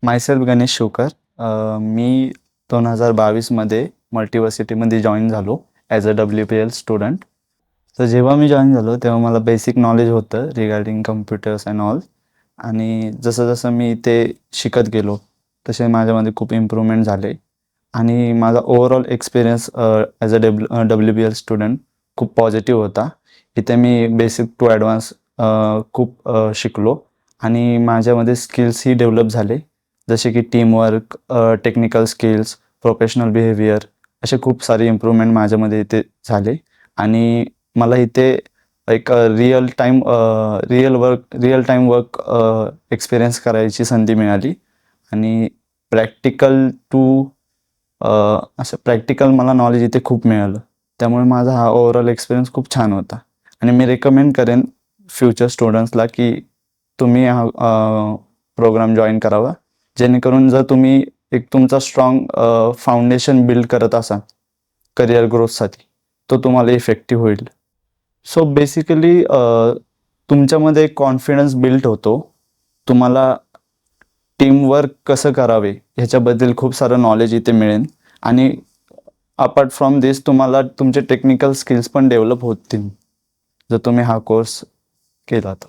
Myself Ganesh Shivkar. मी 2022मध्ये मल्टिव्हर्सिटीमध्ये join झालो as a WPL student. तर जेव्हा मी जॉईन झालो तेव्हा मला बेसिक नॉलेज होतं रिगार्डिंग कम्प्युटर्स अँड ऑल. आणि जसं जसं मी ते शिकत गेलो तसे माझ्यामध्ये खूप इम्प्रूव्हमेंट झाले. आणि माझा overall experience as a WPL student खूप पॉझिटिव्ह होता. इथे मी बेसिक टू ॲडव्हान्स खूप शिकलो आणि माझ्यामध्ये स्किल्सही डेव्हलप झाले, जसे की teamwork, technical skills, professional behaviour असे खूप सारे इम्प्रूव्हमेंट माझ्यामध्ये इथे झाले. आणि मला इथे एक रिअल टाईम वर्क एक्सपिरियन्स करायची संधी मिळाली. आणि प्रॅक्टिकल असं प्रॅक्टिकल मला नॉलेज इथे खूप मिळालं. त्यामुळे माझा हा ओव्हरऑल एक्सपिरियन्स खूप छान होता. आणि मी रेकमेंड करेन फ्युचर स्टुडंट्सला की तुम्ही हा प्रोग्राम जॉईन करावा, जेणेकरून जर तुम्ही एक तुमचा स्ट्रॉंग फाउंडेशन बिल्ड करत असाल करिअर ग्रोथसाठी, तो तुम्हाला इफेक्टिव्ह होईल. सो बेसिकली तुमच्यामध्ये कॉन्फिडन्स बिल्ड होतो. तुम्हाला टीमवर्क कसं करावे ह्याच्याबद्दल खूप सारं नॉलेज इथे मिळेल. आणि अपार्ट फ्रॉम दिस तुम्हाला तुमचे टेक्निकल स्किल्स पण डेव्हलप होतील जर तुम्ही हा कोर्स केला तर.